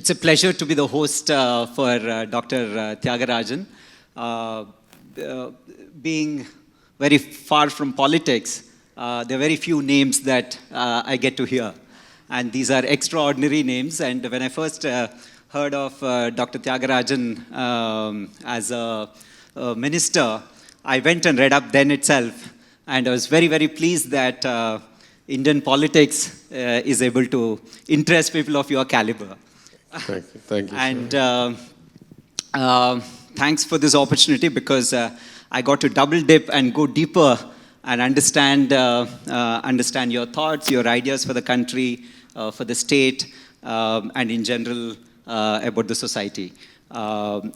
It's a pleasure to be the host for Dr. Thiaga Rajan. Being very far from politics, there are very few names that I get to hear. And these are extraordinary names. And when I first heard of Dr. Thiaga Rajan as a minister, I went and read up then itself. And I was very, very pleased that Indian politics is able to interest people of your caliber. Thank you. And thanks for this opportunity because I got to double dip and go deeper and understand your thoughts, your ideas for the country, for the state, and in general about the society.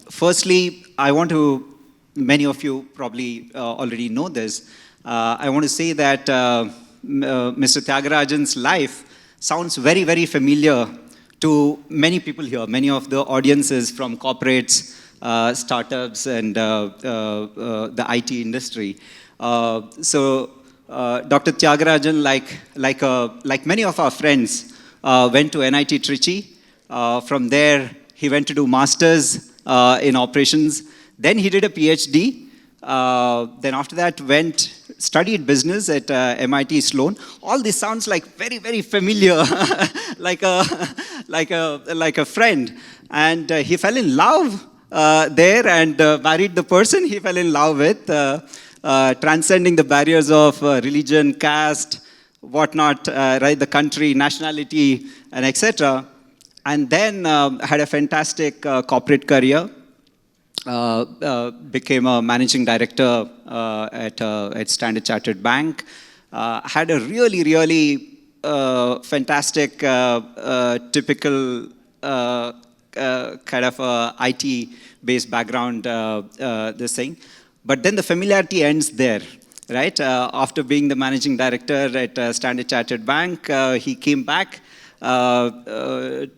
Firstly, I want to, many of you probably already know this, I want to say that Mr. Thiaga Rajan's life sounds very, very familiar to many people here, many of the audiences from corporates, startups, and the IT industry. So Dr. Thiaga Rajan, like many of our friends, went to NIT Trichy. From there, he went to do masters in operations. Then he did a PhD. Then after that, studied business at MIT Sloan. All this sounds like very, very familiar, like a friend. And he fell in love there and married the person he fell in love with, transcending the barriers of religion, caste, whatnot, right? The country, nationality, and etc. And then had a fantastic corporate career. Became a managing director at Standard Chartered Bank. Had a really, really fantastic, typical kind of IT-based background, this thing. But then the familiarity ends there, right? After being the managing director at Standard Chartered Bank, he came back to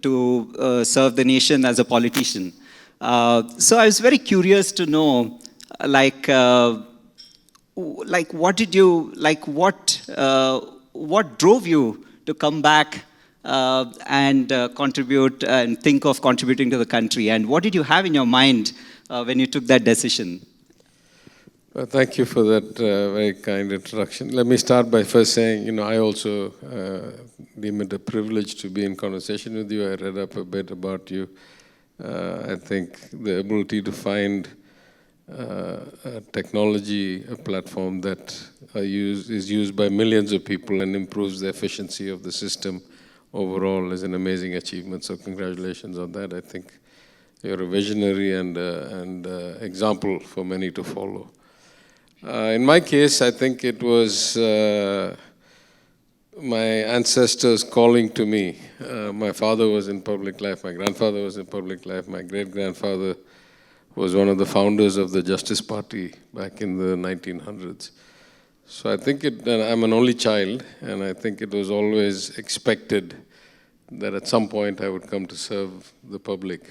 serve the nation as a politician. So I was very curious to know, what drove you to come back and contribute and think of contributing to the country, and what did you have in your mind when you took that decision? Well, thank you for that very kind introduction. Let me start by first saying, I also deem it a privilege to be in conversation with you. I read up a bit about you. I think the ability to find a technology, a platform that is used by millions of people and improves the efficiency of the system overall is an amazing achievement. So congratulations on that. I think you're a visionary and example for many to follow. In my case, I think it was my ancestors calling to me. My father was in public life, my grandfather was in public life, my great-grandfather was one of the founders of the Justice Party back in the 1900s. So I think I'm an only child, and I think it was always expected that at some point I would come to serve the public.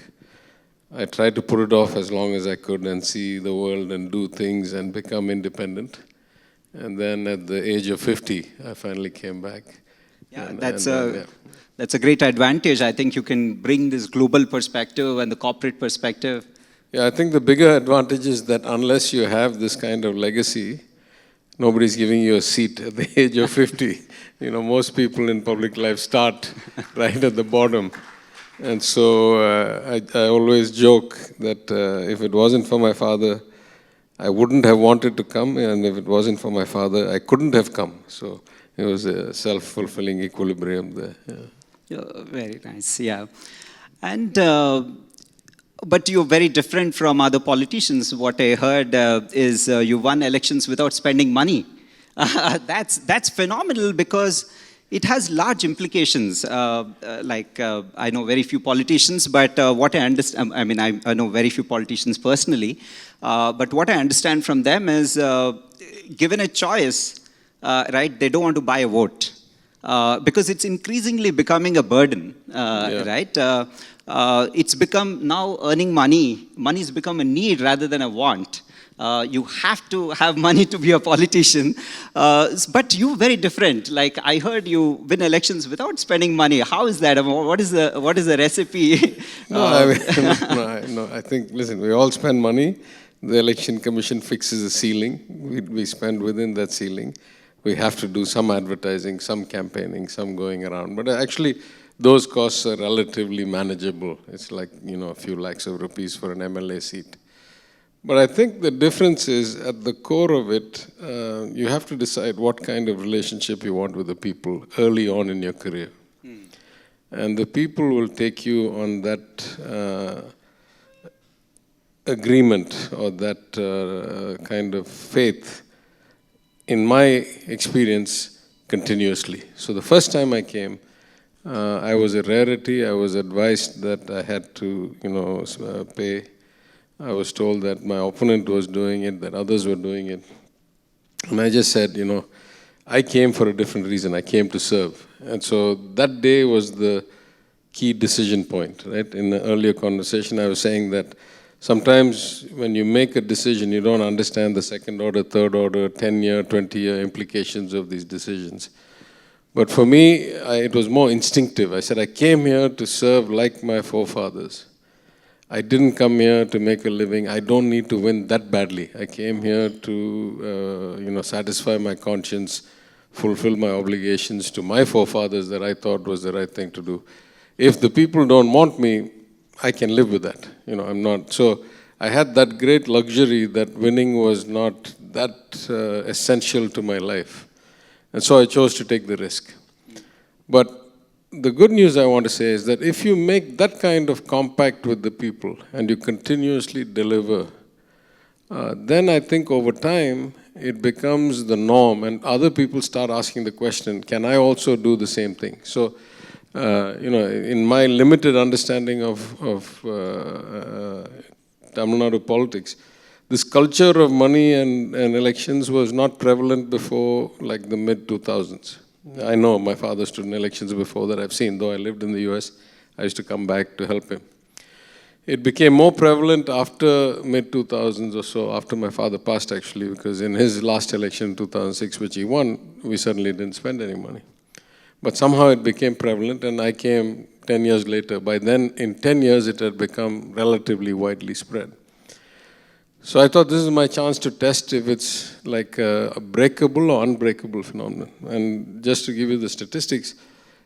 I tried to put it off as long as I could and see the world and do things and become independent. And then at the age of 50, I finally came back. Yeah, that's a great advantage. I think you can bring this global perspective and the corporate perspective. Yeah, I think the bigger advantage is that unless you have this kind of legacy, nobody's giving you a seat at the age of 50. Most people in public life start right at the bottom. And so I always joke that if it wasn't for my father, I wouldn't have wanted to come, and if it wasn't for my father, I couldn't have come. So it was a self-fulfilling equilibrium there. Yeah, very nice, yeah. And but you're very different from other politicians. What I heard is you won elections without spending money. That's phenomenal because it has large implications. I know very few politicians, but what I understand, I know very few politicians personally, but what I understand from them is, given a choice, right, they don't want to buy a vote because it's increasingly becoming a burden, right? It's become now earning money. Money's become a need rather than a want. You have to have money to be a politician. But you're very different. Like, I heard you win elections without spending money. How is that? I mean, what is the recipe? No, I mean, no, I think, listen, we all spend money. The Election Commission fixes a ceiling. We spend within that ceiling. We have to do some advertising, some campaigning, some going around. But actually, those costs are relatively manageable. It's like, a few lakhs of rupees for an MLA seat. But I think the difference is, at the core of it, you have to decide what kind of relationship you want with the people early on in your career. And the people will take you on that agreement or that kind of faith, in my experience, continuously. So the first time I came, I was a rarity. I was advised that I had to, pay. I was told that my opponent was doing it, that others were doing it. And I just said, I came for a different reason. I came to serve. And so that day was the key decision point, right? In the earlier conversation, I was saying that sometimes when you make a decision, you don't understand the second order, third order, 10-year, 20-year implications of these decisions. But for me, it was more instinctive. I said, I came here to serve like my forefathers. I didn't come here to make a living. I don't need to win that badly. I came here to, satisfy my conscience, fulfill my obligations to my forefathers that I thought was the right thing to do. If the people don't want me, I can live with that. I'm not. So I had that great luxury that winning was not that essential to my life. And so I chose to take the risk. But the good news I want to say is that if you make that kind of compact with the people and you continuously deliver, then I think over time it becomes the norm and other people start asking the question, can I also do the same thing? So, in my limited understanding of Tamil Nadu politics, this culture of money and elections was not prevalent before like the mid-2000s. I know my father stood in elections before that. I've seen, though I lived in the US, I used to come back to help him. It became more prevalent after mid-2000s or so, after my father passed actually, because in his last election in 2006, which he won, we certainly didn't spend any money. But somehow it became prevalent and I came 10 years later. By then, in 10 years, it had become relatively widely spread. So I thought this is my chance to test if it's like a breakable or unbreakable phenomenon. And just to give you the statistics,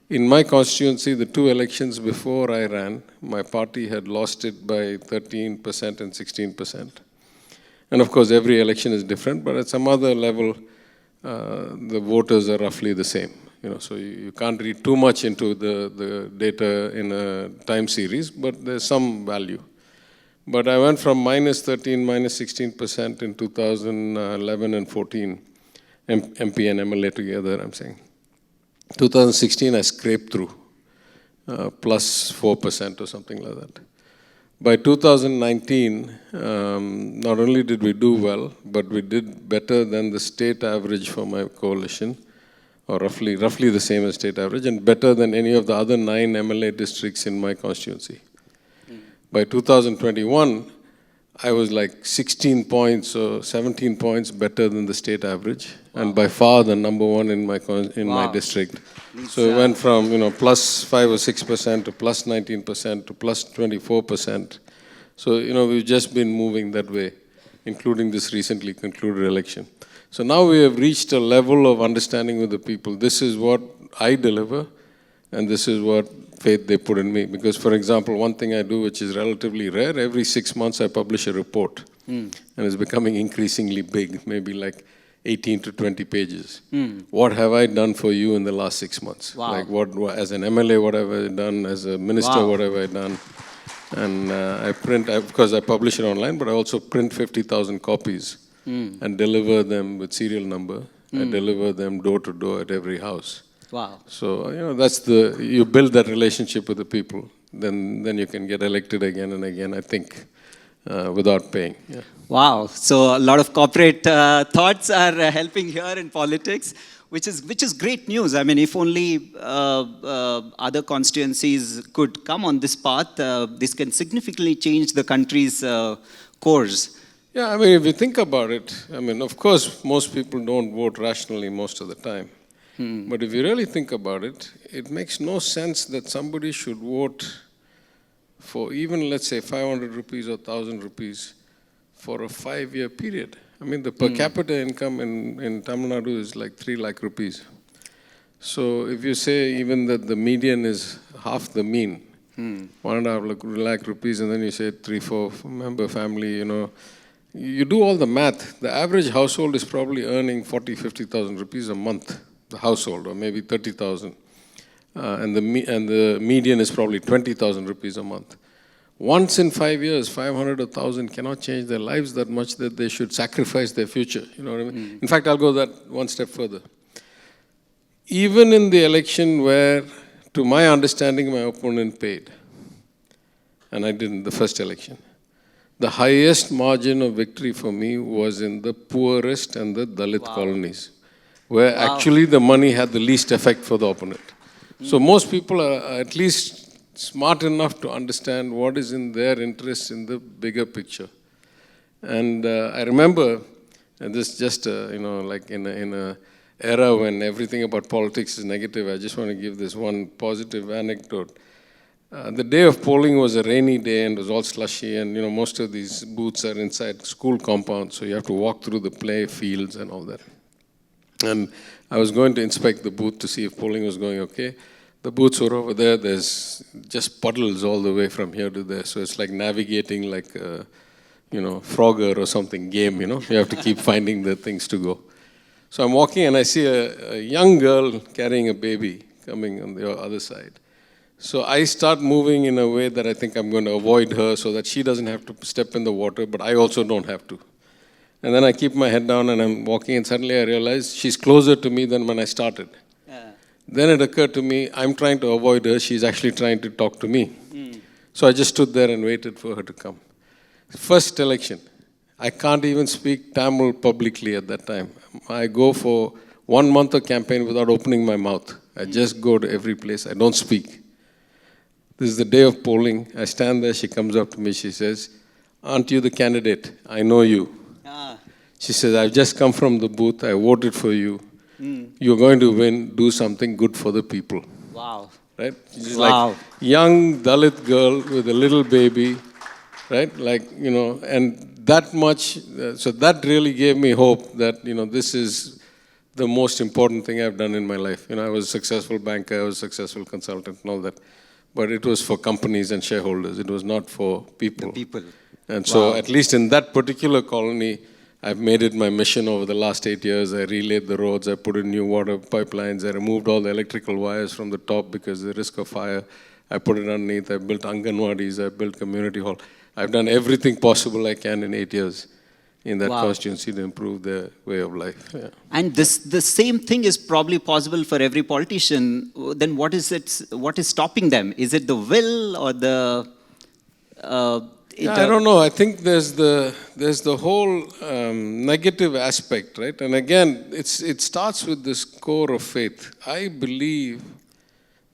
in my constituency, the two elections before I ran, my party had lost it by 13% and 16%. And of course, every election is different, but at some other level, the voters are roughly the same. So you can't read too much into the data in a time series, but there's some value. But I went from -13, -16% in 2011 and 14, MP and MLA together, I'm saying. 2016, I scraped through, plus 4% or something like that. By 2019, not only did we do well, but we did better than the state average for my coalition, or roughly the same as state average, and better than any of the other 9 MLA districts in my constituency. By 2021, I was like 16 points or 17 points better than the state average, and by far the number one in my district. So it went from plus 5 or 6% to plus 19% to plus 24%. So we've just been moving that way, including this recently concluded election. So now we have reached a level of understanding with the people. This is what I deliver, and this is what faith they put in me. Because, for example, one thing I do, which is relatively rare, every 6 months I publish a report. And it's becoming increasingly big, maybe like 18 to 20 pages. What have I done for you in the last 6 months? Wow. Like what, as an MLA, what have I done? As a minister, what have I done? And I print, of course I publish it online, but I also print 50,000 copies and deliver them with serial number. I deliver them door to door at every house. Wow. So, that's you build that relationship with the people, then you can get elected again and again, I think, without paying. Yeah. Wow. So a lot of corporate thoughts are helping here in politics, which is great news. I mean, if only other constituencies could come on this path, this can significantly change the country's course. Yeah, I mean, if you think about it, I mean, of course, most people don't vote rationally most of the time. But if you really think about it, it makes no sense that somebody should vote for even, let's say, 500 rupees or 1,000 rupees for a 5-year period. I mean, the per capita income in Tamil Nadu is like 3 lakh rupees. So if you say even that the median is half the mean, 1.5 lakh rupees, and then you say 3-4 member family, you do all the math. The average household is probably earning 40,000-50,000 rupees a month, the household, or maybe 30,000. And the median is probably 20,000 rupees a month. Once in 5 years, 500 or 1,000 cannot change their lives that much that they should sacrifice their future. You know what I mean? In fact, I'll go that one step further. Even in the election where, to my understanding, my opponent paid, and I didn't, the first election, the highest margin of victory for me was in the poorest and the Dalit colonies, where actually the money had the least effect for the opponent. So most people are at least smart enough to understand what is in their interest in the bigger picture. And I remember, and this just, like in a era when everything about politics is negative, I just want to give this one positive anecdote. The day of polling was a rainy day and it was all slushy, and most of these booths are inside school compounds, so you have to walk through the play fields and all that. And I was going to inspect the booth to see if polling was going okay. The booths were over there. There's just puddles all the way from here to there. So it's like navigating like a, Frogger or something game, You have to keep finding the things to go. So I'm walking and I see a young girl carrying a baby coming on the other side. So I start moving in a way that I think I'm going to avoid her so that she doesn't have to step in the water, but I also don't have to. And then I keep my head down and I'm walking, and suddenly I realize she's closer to me than when I started. Then it occurred to me, I'm trying to avoid her, she's actually trying to talk to me. So I just stood there and waited for her to come. First election, I can't even speak Tamil publicly at that time. I go for 1 month of campaign without opening my mouth. I just go to every place, I don't speak. This is the day of polling. I stand there, she comes up to me, she says, "Aren't you the candidate? I know you." She says, "I've just come from the booth, I voted for you. You're going to win, do something good for the people." Wow. Right? She's like young Dalit girl with a little baby, right? And that much, so that really gave me hope that, this is the most important thing I've done in my life. I was a successful banker, I was a successful consultant and all that. But it was for companies and shareholders. It was not for people. The people. And so at least in that particular colony, I've made it my mission over the last 8 years. I relaid the roads, I put in new water pipelines, I removed all the electrical wires from the top because of the risk of fire. I put it underneath, I built Anganwadis, I built community hall. I've done everything possible I can in 8 years in that constituency to improve their way of life. Yeah. And the same thing is probably possible for every politician. Then what is stopping them? Is it the will or the... I don't know. I think there's the whole negative aspect, right? And again, it starts with this core of faith. I believe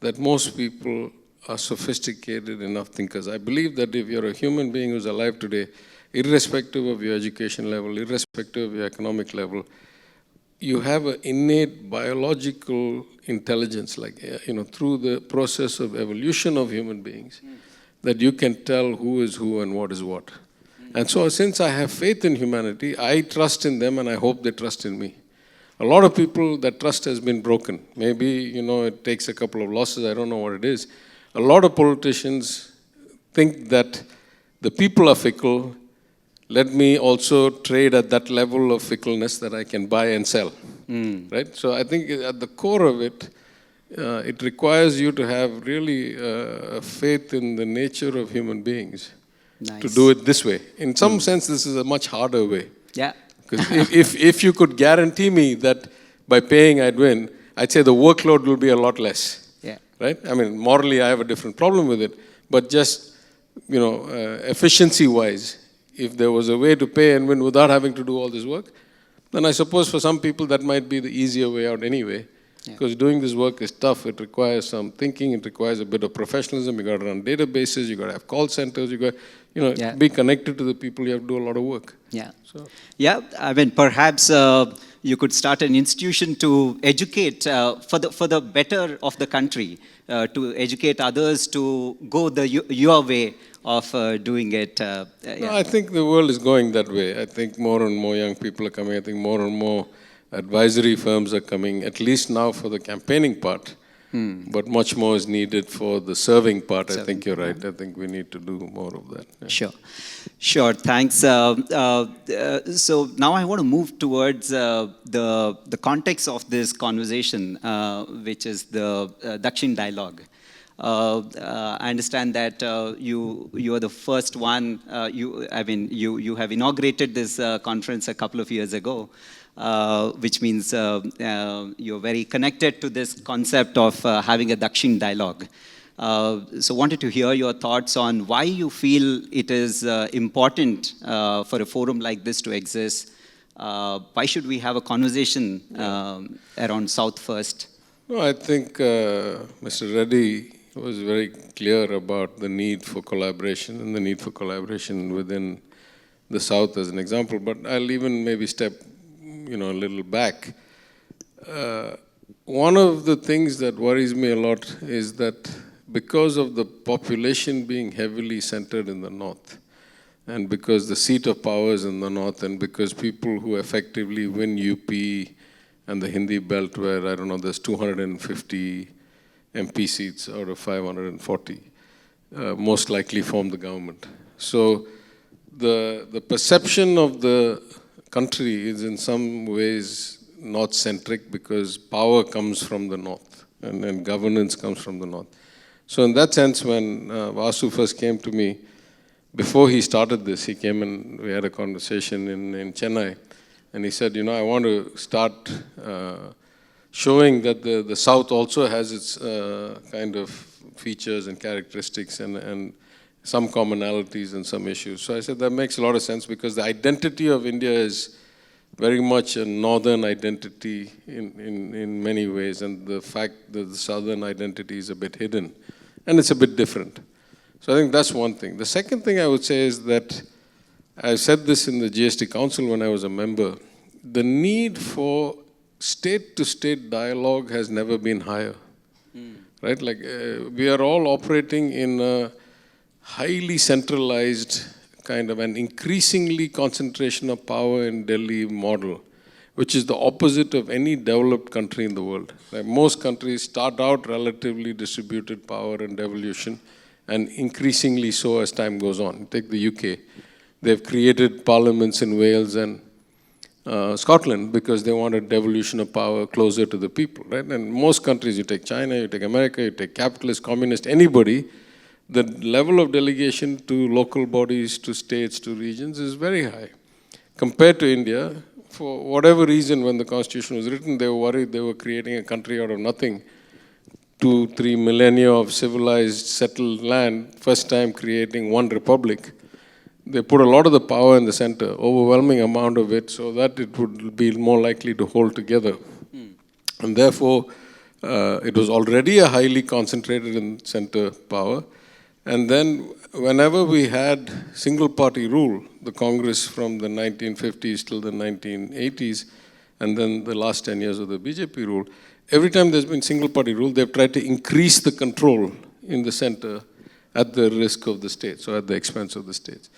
that most people are sophisticated enough thinkers. I believe that if you're a human being who's alive today, irrespective of your education level, irrespective of your economic level, you have an innate biological intelligence, through the process of evolution of human beings, that you can tell who is who and what is what. And so since I have faith in humanity, I trust in them and I hope they trust in me. A lot of people, that trust has been broken. Maybe, it takes a couple of losses, I don't know what it is. A lot of politicians think that the people are fickle. Let me also trade at that level of fickleness that I can buy and sell, right? So I think at the core of it, it requires you to have really a faith in the nature of human beings to do it this way. In some sense, this is a much harder way. Yeah. Because if you could guarantee me that by paying I'd win, I'd say the workload will be a lot less. Yeah. Right? I mean, morally, I have a different problem with it, but just, efficiency-wise, if there was a way to pay and win without having to do all this work, then I suppose for some people that might be the easier way out anyway. Because doing this work is tough. It requires some thinking. It requires a bit of professionalism. You got to run databases. You got to have call centers. be connected to the people, you have to do a lot of work. Yeah. So. Yeah, I mean, perhaps you could start an institution to educate for the better of the country, to educate others to go your way of doing it. No, I think the world is going that way. I think more and more young people are coming. I think more and more advisory firms are coming, at least now for the campaigning part. But much more is needed for the serving part. I think you're right. I think we need to do more of that. Yeah. Sure. Thanks. So now I want to move towards the context of this conversation, which is the Dakshin Dialogue. I understand that you are the first one. You have inaugurated this conference a couple of years ago. Which means you're very connected to this concept of having a Dakshin dialogue. So wanted to hear your thoughts on why you feel it is important for a forum like this to exist. Why should we have a conversation around South first? No, I think Mr. Reddy was very clear about the need for collaboration and the need for collaboration within the South as an example. But I'll even maybe step a little back. One of the things that worries me a lot is that because of the population being heavily centered in the north, and because the seat of power is in the north, and because people who effectively win UP and the Hindi belt, where, I don't know, there's 250 MP seats out of 540, most likely form the government. So the perception of the country is in some ways north-centric because power comes from the north and governance comes from the north. So in that sense, when Vasu first came to me, before he started this, he came and we had a conversation in Chennai, and he said, I want to start showing that the South also has its kind of features and characteristics and some commonalities and some issues. So I said that makes a lot of sense because the identity of India is very much a northern identity in many ways, and the fact that the southern identity is a bit hidden and it's a bit different. So I think that's one thing. The second thing I would say is that I said this in the GST Council when I was a member, the need for state-to-state dialogue has never been higher. Right? Like we are all operating in a highly centralized kind of an increasingly concentration of power in Delhi model, which is the opposite of any developed country in the world. Like most countries start out relatively distributed power and devolution, and increasingly so as time goes on. Take the UK. They've created parliaments in Wales and Scotland because they wanted devolution of power closer to the people, right? And most countries, you take China, you take America, you take capitalist, communist, anybody, the level of delegation to local bodies, to states, to regions is very high. Compared to India, for whatever reason, when the constitution was written, they were worried they were creating a country out of nothing. 2-3 millennia of civilized, settled land, first time creating one republic. They put a lot of the power in the center, overwhelming amount of it, so that it would be more likely to hold together. And therefore, it was already a highly concentrated in center power. And then whenever we had single party rule, the Congress from the 1950s till the 1980s, and then the last 10 years of the BJP rule, every time there's been single party rule, they've tried to increase the control in the center at the risk of the states or at the expense of the states.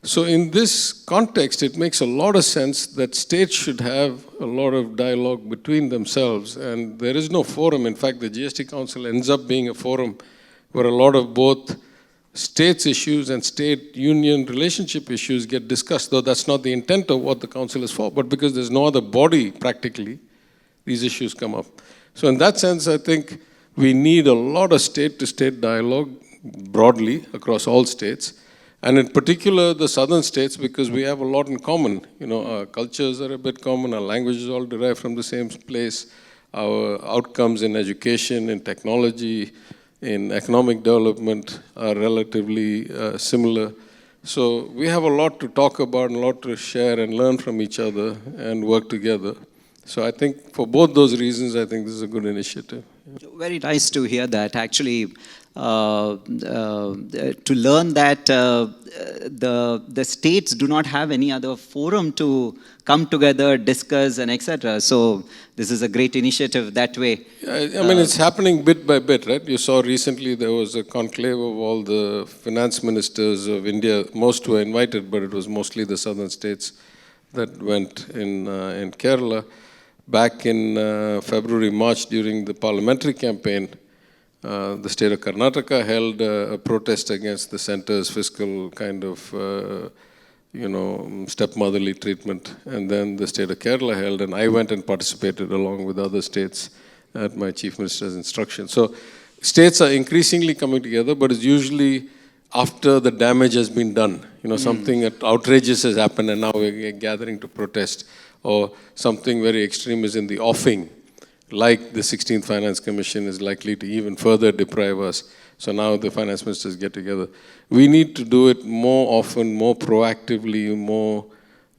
So in this context, it makes a lot of sense that states should have a lot of dialogue between themselves, and there is no forum. In fact, the GST Council ends up being a forum where a lot of both states issues and state-union relationship issues get discussed, though that's not the intent of what the council is for, but because there's no other body, practically, these issues come up. So in that sense, I think we need a lot of state-to-state dialogue broadly across all states, and in particular the southern states, because we have a lot in common. Our cultures are a bit common, our languages all derive from the same place, our outcomes in education, in technology, in economic development are relatively similar. So we have a lot to talk about and a lot to share and learn from each other and work together. So I think for both those reasons, I think this is a good initiative. Very nice to hear that. Actually, to learn that the states do not have any other forum to come together, discuss, and etc. So this is a great initiative that way. I mean, it's happening bit by bit, right? You saw recently there was a conclave of all the finance ministers of India. Most were invited, but it was mostly the southern states that went in Kerala. Back in February, March, during the parliamentary campaign, the state of Karnataka held a protest against the centre's fiscal kind of, stepmotherly treatment. And then the state of Kerala held, and I went and participated along with other states at my chief minister's instruction. So states are increasingly coming together, but it's usually after the damage has been done. Something outrageous has happened and now we're gathering to protest. Or something very extreme is in the offing, like the 16th Finance Commission is likely to even further deprive us. So now the finance ministers get together. We need to do it more often, more proactively, more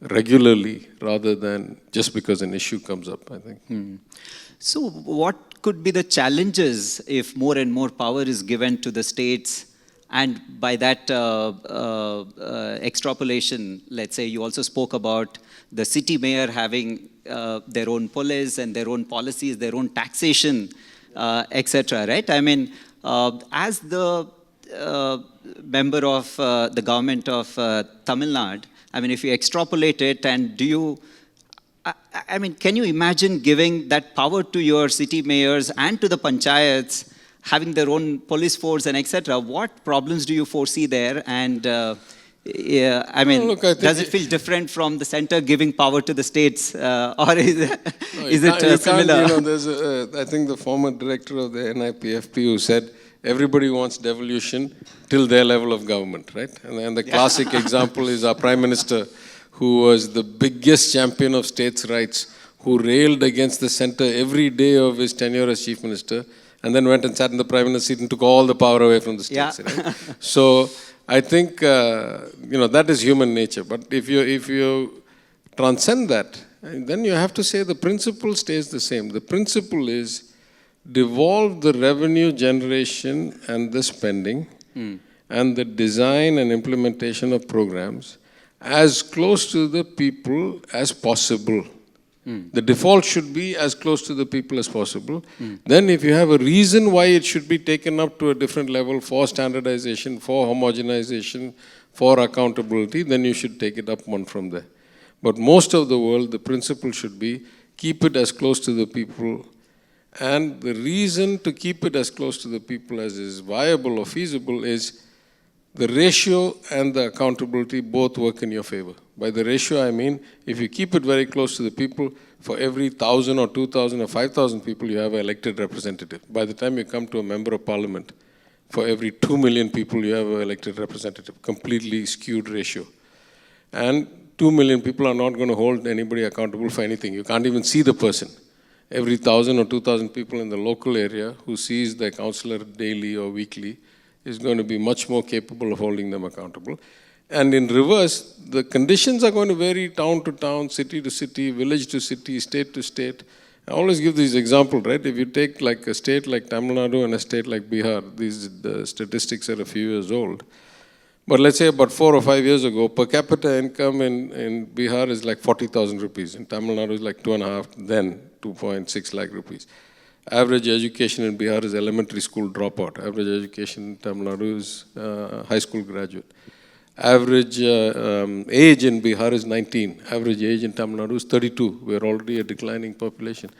regularly, rather than just because an issue comes up, I think. So what could be the challenges if more and more power is given to the states? And by that extrapolation, let's say you also spoke about the city mayor having their own police and their own policies, their own taxation, etc. Right? I mean, as the member of the government of Tamil Nadu, I mean, if you extrapolate it, and do you, I mean, can you imagine giving that power to your city mayors and to the panchayats, having their own police force and etc.? What problems do you foresee there? And I mean, does it feel different from the center giving power to the states, or is it similar? There's I think the former director of the NIPFP who said everybody wants devolution till their level of government, right? And the classic example is our Prime Minister, who was the biggest champion of states' rights, who railed against the center every day of his tenure as Chief Minister, and then went and sat in the Prime Minister's seat and took all the power away from the states. Yeah. Right? So I think, that is human nature. But if you transcend that, then you have to say the principle stays the same. The principle is devolve the revenue generation and the spending and the design and implementation of programs as close to the people as possible. The default should be as close to the people as possible. Then if you have a reason why it should be taken up to a different level for standardization, for homogenization, for accountability, then you should take it up one from there. But most of the world, the principle should be keep it as close to the people. And the reason to keep it as close to the people as is viable or feasible is the ratio and the accountability both work in your favor. By the ratio, I mean, if you keep it very close to the people, for every 1,000 or 2,000 or 5,000 people, you have an elected representative. By the time you come to a member of parliament, for every 2 million people, you have an elected representative. Completely skewed ratio. And 2 million people are not going to hold anybody accountable for anything. You can't even see the person. Every 1,000 or 2,000 people in the local area who sees the councillor daily or weekly is going to be much more capable of holding them accountable. And in reverse, the conditions are going to vary town to town, city to city, village to city, state to state. I always give these examples, right? If you take like a state like Tamil Nadu and a state like Bihar, these statistics are a few years old. But let's say about 4 or 5 years ago, per capita income in Bihar is like 40,000 rupees. In Tamil Nadu is like 2.5, then 2.6 lakh rupees. Average education in Bihar is elementary school dropout. Average education in Tamil Nadu is high school graduate. Average age in Bihar is 19. Average age in Tamil Nadu is 32. We're already a declining population.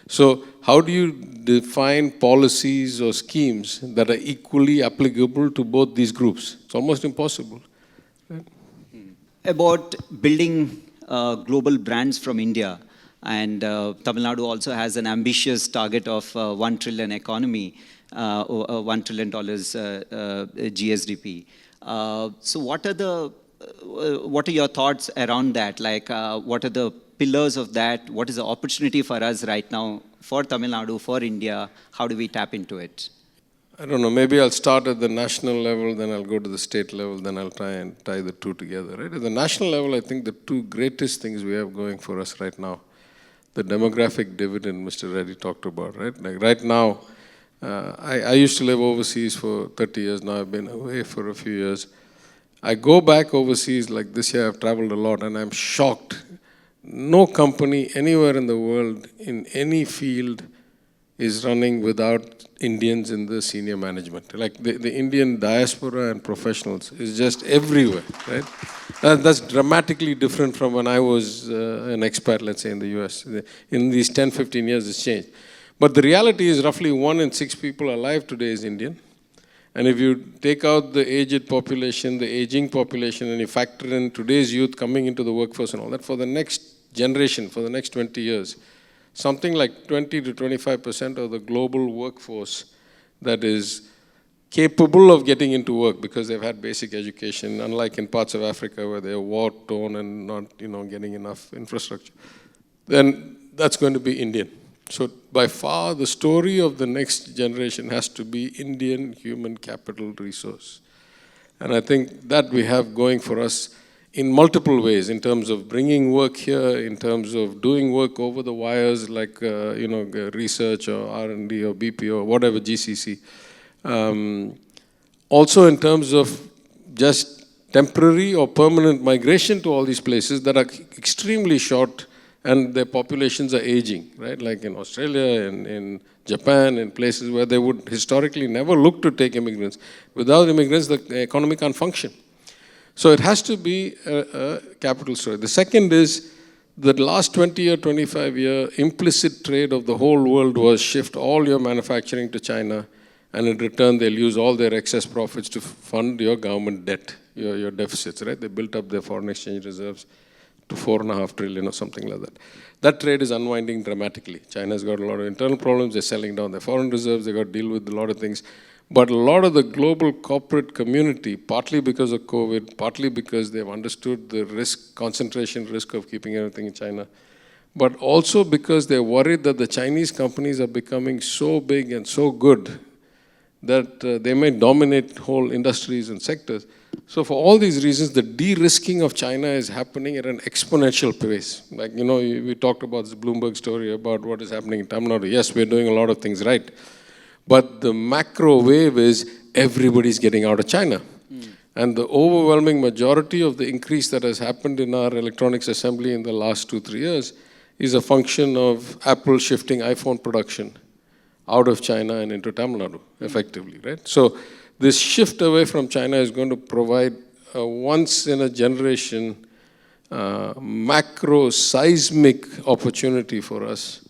So how do you define policies or schemes that are equally applicable to both these groups? It's almost impossible. Right? About building global brands from India. And Tamil Nadu also has an ambitious target of 1 trillion economy, $1 trillion GSDP. So what are your thoughts around that? Like, what are the pillars of that? What is the opportunity for us right now, for Tamil Nadu, for India? How do we tap into it? I don't know, maybe I'll start at the national level, then I'll go to the state level, then I'll try and tie the two together. Right? At the national level, I think the two greatest things we have going for us right now, the demographic dividend Mr. Reddy talked about, right? Like right now, I used to live overseas for 30 years. Now I've been away for a few years. I go back overseas, like this year I've traveled a lot, and I'm shocked. No company anywhere in the world, in any field, is running without Indians in the senior management. Like the Indian diaspora and professionals is just everywhere, right? That's dramatically different from when I was an expat, let's say, in the US. In these 10, 15 years, it's changed. But the reality is roughly 1 in 6 people alive today is Indian. And if you take out the aged population, the aging population, and you factor in today's youth coming into the workforce and all that, for the next generation, for the next 20 years, something like 20 to 25% of the global workforce that is capable of getting into work because they've had basic education, unlike in parts of Africa where they're war-torn and not, getting enough infrastructure, then that's going to be Indian. So by far, the story of the next generation has to be Indian human capital resource. And I think that we have going for us in multiple ways, in terms of bringing work here, in terms of doing work over the wires, like research or R&D or BP or whatever, GCC. Also in terms of just temporary or permanent migration to all these places that are extremely short and their populations are aging, right? Like in Australia and in Japan and places where they would historically never look to take immigrants. Without immigrants, the economy can't function. So it has to be a capital story. The second is the last 20 or 25 year implicit trade of the whole world was shift all your manufacturing to China, and in return they'll use all their excess profits to fund your government debt, your deficits, right? They built up their foreign exchange reserves to 4.5 trillion or something like that. That trade is unwinding dramatically. China's got a lot of internal problems. They're selling down their foreign reserves. They've got to deal with a lot of things. But a lot of the global corporate community, partly because of COVID, partly because they've understood the risk, concentration risk of keeping everything in China, but also because they're worried that the Chinese companies are becoming so big and so good that they may dominate whole industries and sectors. So for all these reasons, the de-risking of China is happening at an exponential pace. Like, we talked about this Bloomberg story about what is happening in Tamil Nadu. Yes, we're doing a lot of things right. But the macro wave is everybody's getting out of China. And the overwhelming majority of the increase that has happened in our electronics assembly in the last 2-3 years is a function of Apple shifting iPhone production out of China and into Tamil Nadu, effectively, right? So this shift away from China is going to provide a once-in-a-generation macro-seismic opportunity for us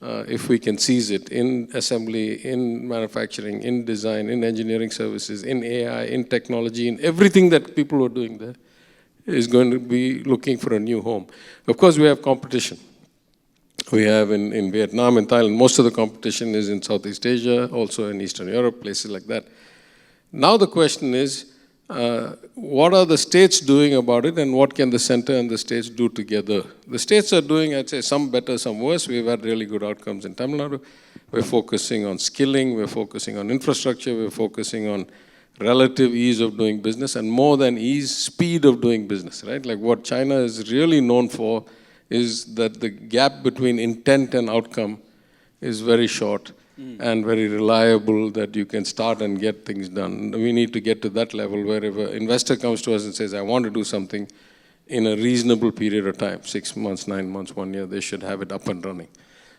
if we can seize it in assembly, in manufacturing, in design, in engineering services, in AI, in technology, in everything that people are doing there is going to be looking for a new home. Of course, we have competition. We have in Vietnam and Thailand, most of the competition is in Southeast Asia, also in Eastern Europe, places like that. Now the question is, what are the states doing about it, and what can the center and the states do together? The states are doing, I'd say, some better, some worse. We've had really good outcomes in Tamil Nadu. We're focusing on skilling, we're focusing on infrastructure, we're focusing on relative ease of doing business, and more than ease, speed of doing business, right? Like what China is really known for is that the gap between intent and outcome is very short and very reliable, that you can start and get things done. We need to get to that level where if an investor comes to us and says, I want to do something in a reasonable period of time, 6 months, 9 months, 1 year, they should have it up and running.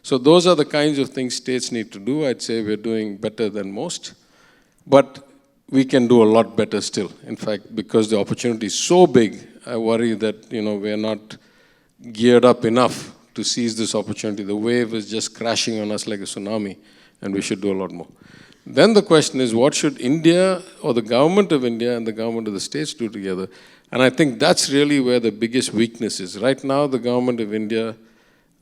So those are the kinds of things states need to do. I'd say we're doing better than most, but we can do a lot better still. In fact, because the opportunity is so big, I worry that we're not geared up enough to seize this opportunity. The wave is just crashing on us like a tsunami, and we should do a lot more. Then the question is, what should India or the government of India and the government of the states do together? And I think that's really where the biggest weakness is. Right now, the government of India,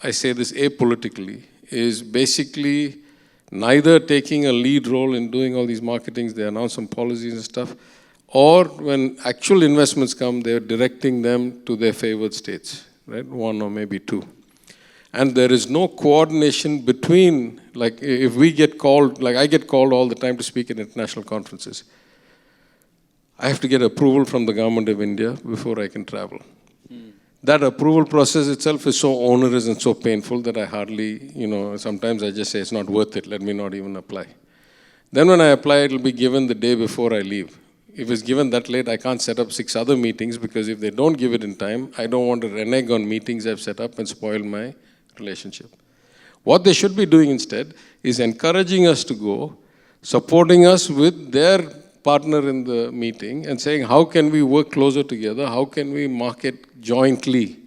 I say this apolitically, is basically neither taking a lead role in doing all these marketings, they announce some policies and stuff, or when actual investments come, they're directing them to their favored states, right? 1 or maybe 2. And there is no coordination between, like if we get called, like I get called all the time to speak at international conferences. I have to get approval from the government of India before I can travel. That approval process itself is so onerous and so painful that I hardly, sometimes I just say it's not worth it, let me not even apply. Then when I apply, it will be given the day before I leave. If it's given that late, I can't set up 6 other meetings, because if they don't give it in time, I don't want to renege on meetings I've set up and spoil my relationship. What they should be doing instead is encouraging us to go, supporting us with their partner in the meeting and saying, how can we work closer together? How can we market jointly?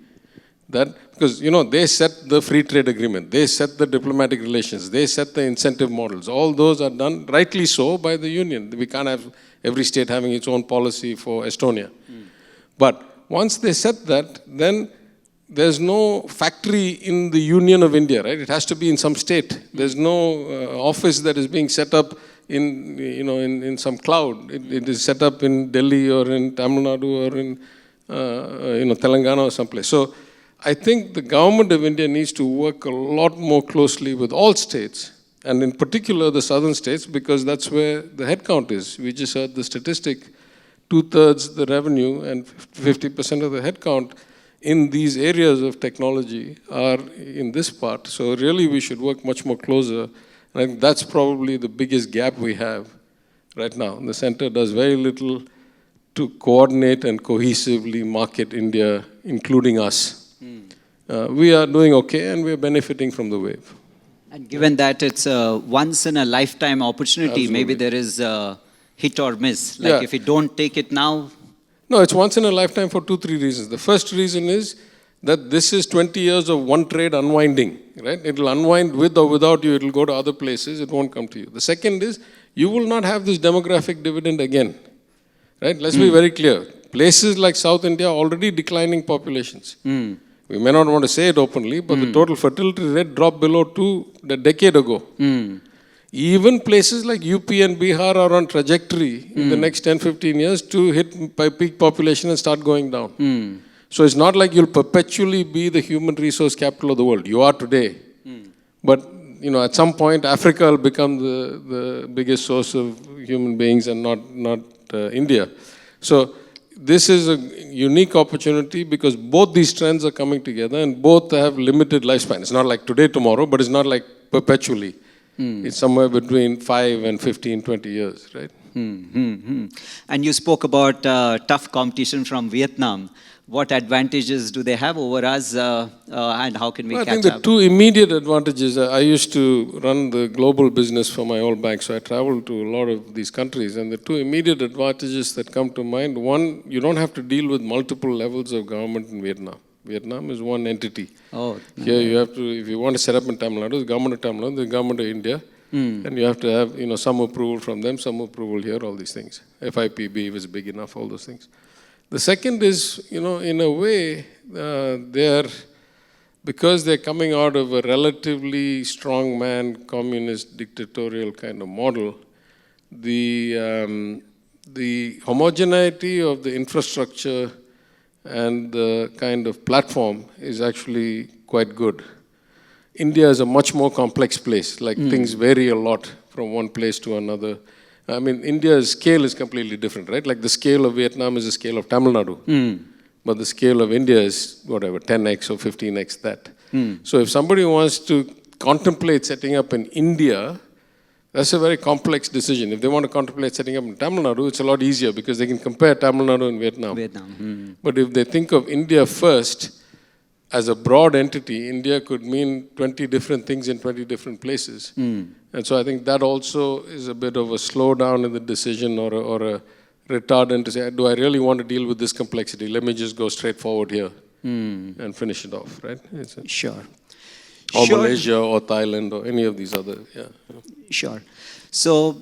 That, because, they set the free trade agreement, they set the diplomatic relations, they set the incentive models. All those are done, rightly so, by the union. We can't have every state having its own policy for Estonia. But once they set that, then there's no factory in the Union of India, right? It has to be in some state. There's no office that is being set up in some cloud. It is set up in Delhi or in Tamil Nadu or in Telangana or someplace. So I think the government of India needs to work a lot more closely with all states, and in particular the southern states, because that's where the headcount is. We just heard the statistic, 2/3 the revenue and 50% of the headcount in these areas of technology are in this part. So really we should work much more closer. And I think that's probably the biggest gap we have right now. The center does very little to coordinate and cohesively market India, including us. We are doing okay, and we are benefiting from the wave. And given that it's a once-in-a-lifetime opportunity, Absolutely. Maybe there is a hit or miss. Like if you don't take it now. No, it's once in a lifetime for 2-3 reasons. The first reason is that this is 20 years of one trade unwinding, right? It will unwind with or without you. It will go to other places. It won't come to you. The second is you will not have this demographic dividend again, right? Let's be very clear. Places like South India are already declining populations. We may not want to say it openly, but the total fertility rate dropped below 2 a decade ago. Even places like UP and Bihar are on trajectory in the next 10-15 years to hit by peak population and start going down. So it's not like you'll perpetually be the human resource capital of the world. You are today. But at some point, Africa will become the biggest source of human beings and not India. So this is a unique opportunity because both these trends are coming together and both have limited lifespan. It's not like today, tomorrow, but it's not like perpetually. It's somewhere between 5 and 15, 20 years, right? And you spoke about tough competition from Vietnam. What advantages do they have over us and how can we catch up? I think the two immediate advantages, I used to run the global business for my old bank, so I traveled to a lot of these countries, and the two immediate advantages that come to mind, one, you don't have to deal with multiple levels of government in Vietnam. Vietnam is one entity. Here you have to, if you want to set up in Tamil Nadu, the government of Tamil Nadu, the government of India, and you have to have some approval from them, some approval here, all these things. FIPB was big enough, all those things. The second is, in a way, because they're coming out of a relatively strongman, communist, dictatorial kind of model, the homogeneity of the infrastructure and the kind of platform is actually quite good. India is a much more complex place, like things vary a lot from one place to another. I mean, India's scale is completely different, right? Like the scale of Vietnam is the scale of Tamil Nadu. But the scale of India is, 10x or 15x that. So if somebody wants to contemplate setting up in India, that's a very complex decision. If they want to contemplate setting up in Tamil Nadu, it's a lot easier because they can compare Tamil Nadu and Vietnam. But if they think of India first, as a broad entity, India could mean 20 different things in 20 different places. And so I think that also is a bit of a slowdown in the decision or a retardant to say, do I really want to deal with this complexity? Let me just go straight forward here and finish it off, right? Sure. Or Malaysia or Thailand or any of these other, Sure. So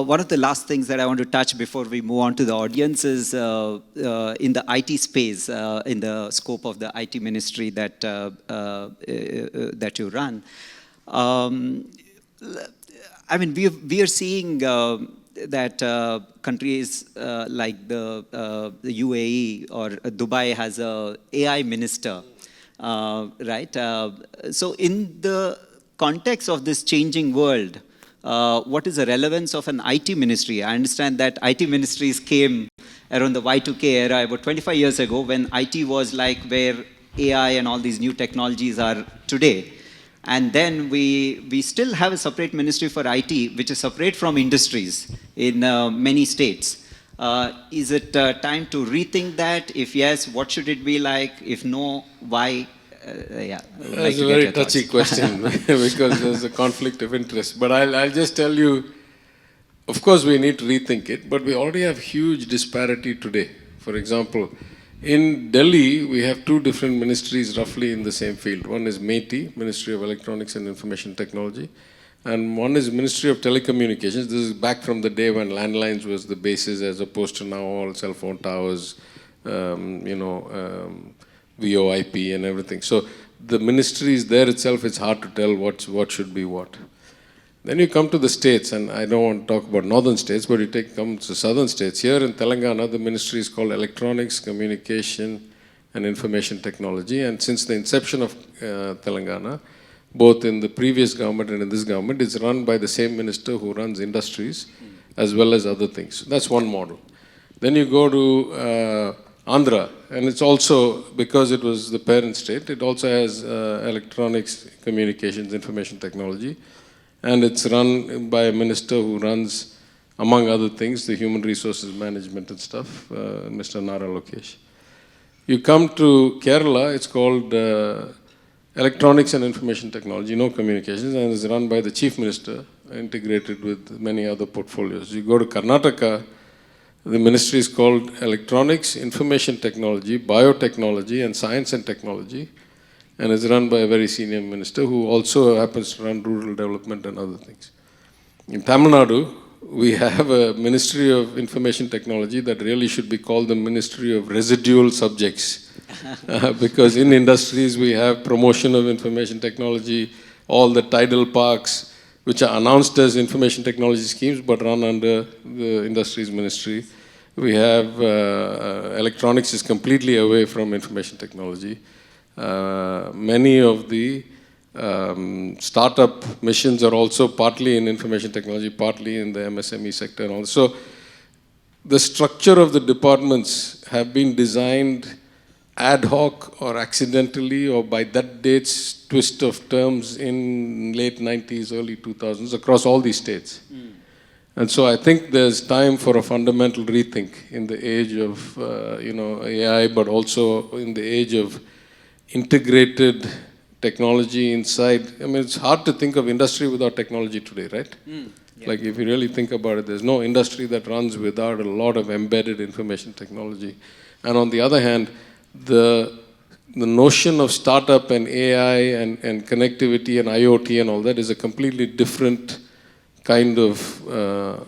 one of the last things that I want to touch before we move on to the audience is in the IT space, in the scope of the IT ministry that you run. I mean, we are seeing that countries like the UAE or Dubai has a AI minister, right? So in the context of this changing world, what is the relevance of an IT ministry? I understand that IT ministries came around the Y2K era about 25 years ago when IT was like where AI and all these new technologies are today. And then we still have a separate ministry for IT, which is separate from industries in many states. Is it time to rethink that? If yes, what should it be like? If no, why? Yeah, That's a very touchy question because there's a conflict of interest. But I'll just tell you, of course we need to rethink it, but we already have huge disparity today. For example, in Delhi, we have two different ministries roughly in the same field. One is MeitY, Ministry of Electronics and Information Technology, and one is Ministry of Telecommunications. This is back from the day when landlines was the basis as opposed to now all cell phone towers, VoIP and everything. So the ministries there itself, it's hard to tell what should be what. Then you come to the states, and I don't want to talk about northern states, but you come to southern states. Here in Telangana, the ministry is called Electronics, Communication and Information Technology. And since the inception of Telangana, both in the previous government and in this government, it's run by the same minister who runs industries as well as other things. That's one model. Then you go to Andhra, and it's also, because it was the parent state, it also has Electronics, Communications, Information Technology. And it's run by a minister who runs, among other things, the human resources management and stuff, Mr. Nara Lokesh. You come to Kerala, it's called Electronics and Information Technology, no communications, and it's run by the chief minister, integrated with many other portfolios. You go to Karnataka, the ministry is called Electronics, Information Technology, Biotechnology, and Science and Technology, and is run by a very senior minister who also happens to run rural development and other things. In Tamil Nadu, we have a Ministry of Information Technology that really should be called the Ministry of Residual Subjects. Because in industries, we have promotion of information technology, all the tidal parks, which are announced as information technology schemes, but run under the Industries Ministry. We have electronics is completely away from information technology. Many of the startup missions are also partly in information technology, partly in the MSME sector and all. So the structure of the departments have been designed ad hoc or accidentally or by that date's twist of terms in late 90s, early 2000s across all these states. And so I think there's time for a fundamental rethink in the age of AI, but also in the age of integrated technology inside. I mean, it's hard to think of industry without technology today, right? Yeah. Like if you really think about it, there's no industry that runs without a lot of embedded information technology. And on the other hand, the notion of startup and AI and connectivity and IoT and all that is a completely different kind of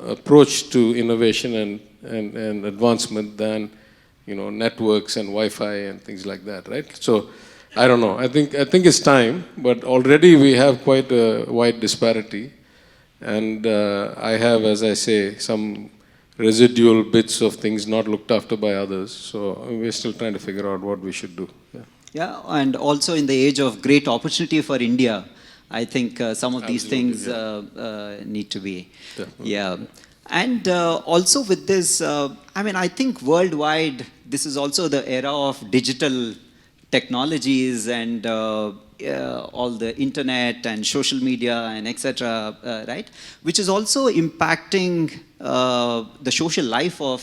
approach to innovation and advancement than networks and Wi-Fi and things like that, right? So I don't know. I think it's time, but already we have quite a wide disparity, and I have, as I say, some residual bits of things not looked after by others. So we're still trying to figure out what we should do. Yeah, and also in the age of great opportunity for India, I think some of these things need to be. Definitely. Yeah. And also with this, I think worldwide, this is also the era of digital technologies and all the internet and social media and etc., right? Which is also impacting the social life of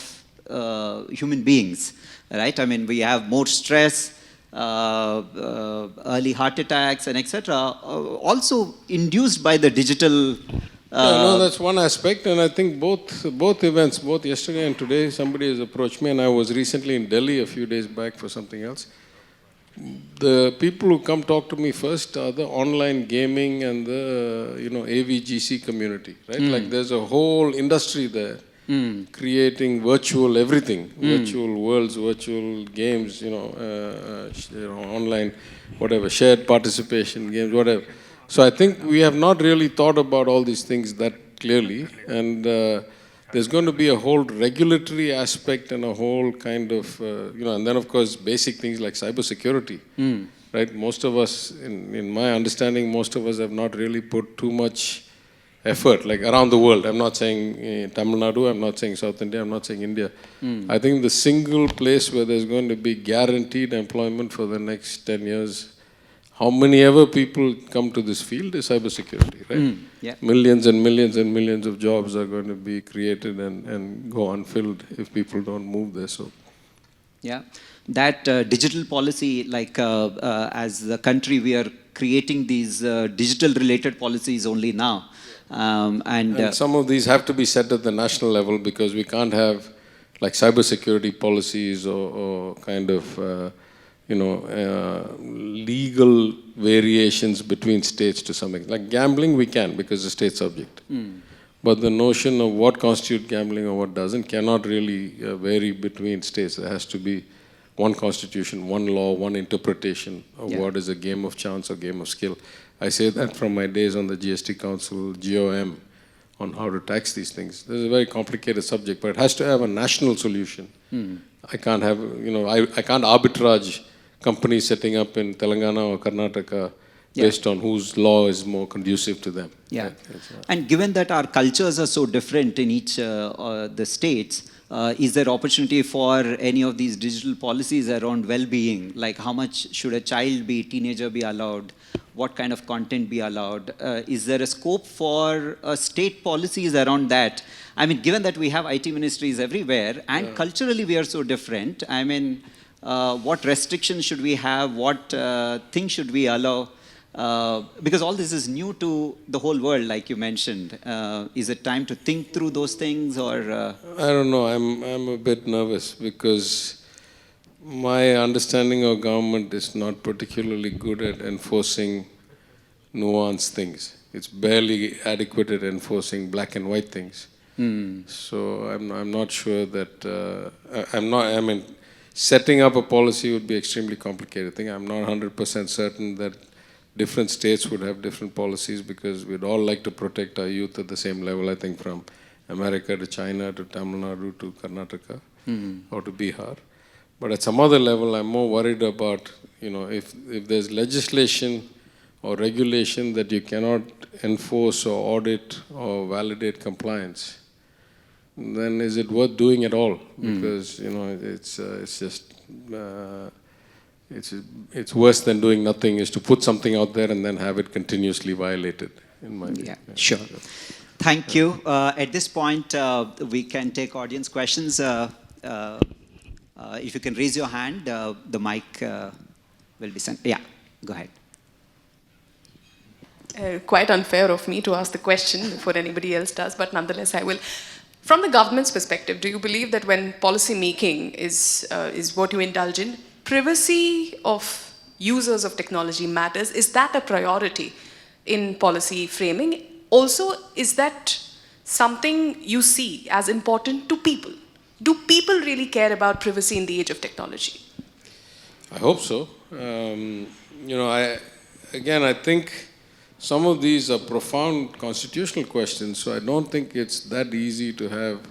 human beings, right? I mean, we have more stress, early heart attacks and etc., also induced by the digital. That's one aspect, and I think both events, both yesterday and today, somebody has approached me, and I was recently in Delhi a few days back for something else. The people who come talk to me first are the online gaming and the AVGC community, right? Like there's a whole industry there creating virtual everything, virtual worlds, virtual games, online, whatever, shared participation games, whatever. So I think we have not really thought about all these things that clearly, and there's going to be a whole regulatory aspect and a whole kind of, and then of course basic things like cybersecurity, right? Most of us, in my understanding, most of us have not really put too much effort, like around the world. I'm not saying Tamil Nadu, I'm not saying South India, I'm not saying India. I think the single place where there's going to be guaranteed employment for the next 10 years, how many ever people come to this field is cybersecurity, right? Yeah. Millions and millions and millions of jobs are going to be created and go unfilled if people don't move there. So, yeah, that digital policy, like as the country, we are creating these digital-related policies only now. And some of these have to be set at the national level because we can't have like cybersecurity policies or kind of legal variations between states to some extent. Like gambling, we can because it's a state subject. But the notion of what constitutes gambling or what doesn't cannot really vary between states. There has to be one constitution, one law, one interpretation of what is a game of chance or game of skill. I say that from my days on the GST Council, GOM, on how to tax these things. This is a very complicated subject, but it has to have a national solution. I can't have, I can't arbitrage companies setting up in Telangana or Karnataka based on whose law is more conducive to them. Yeah. And given that our cultures are so different in each the states, is there opportunity for any of these digital policies around well-being? Like how much should a child be, teenager be allowed? What kind of content be allowed? Is there a scope for state policies around that? I mean, given that we have IT ministries everywhere and culturally we are so different, I mean, what restrictions should we have? What things should we allow? Because all this is new to the whole world, like you mentioned. Is it time to think through those things, or? I don't know. I'm a bit nervous because my understanding of government is not particularly good at enforcing nuanced things. It's barely adequate at enforcing black and white things. So I'm not sure that I mean, setting up a policy would be extremely complicated thing. I'm not 100% certain that different states would have different policies because we'd all like to protect our youth at the same level, I think, from America to China to Tamil Nadu to Karnataka or to Bihar. But at some other level, I'm more worried about, if there's legislation or regulation that you cannot enforce or audit or validate compliance, then is it worth doing at all? Because, it's just... It's worse than doing nothing is to put something out there and then have it continuously violated, in my view. Yeah, sure. Thank you. At this point, we can take audience questions. If you can raise your hand, the mic will be sent. Yeah, go ahead. Quite unfair of me to ask the question before anybody else does, but nonetheless I will. From the government's perspective, do you believe that when policy making is what you indulge in, privacy of users of technology matters? Is that a priority in policy framing? Also, is that something you see as important to people? Do people really care about privacy in the age of technology? I hope so. I think some of these are profound constitutional questions, so I don't think it's that easy to have.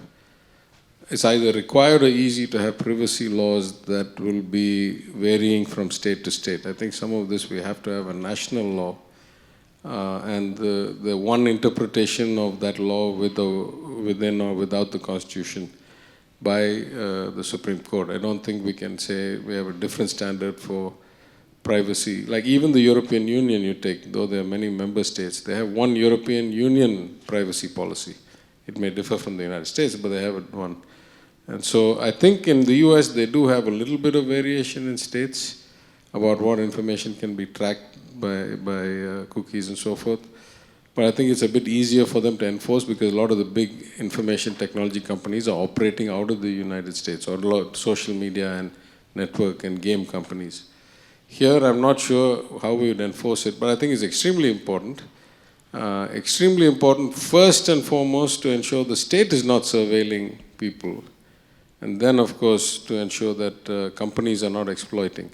It's either required or easy to have privacy laws that will be varying from state to state. I think some of this we have to have a national law and the one interpretation of that law within or without the Constitution by the Supreme Court. I don't think we can say we have a different standard for privacy. Like even the European Union you take, though there are many member states, they have one European Union privacy policy. It may differ from the United States, but they have one. And so I think in the US they do have a little bit of variation in states about what information can be tracked by cookies and so forth. But I think it's a bit easier for them to enforce because a lot of the big information technology companies are operating out of the United States, or a lot of social media and network and game companies. Here I'm not sure how we would enforce it, but I think it's extremely important. Extremely important first and foremost to ensure the state is not surveilling people. And then, of course, to ensure that companies are not exploiting.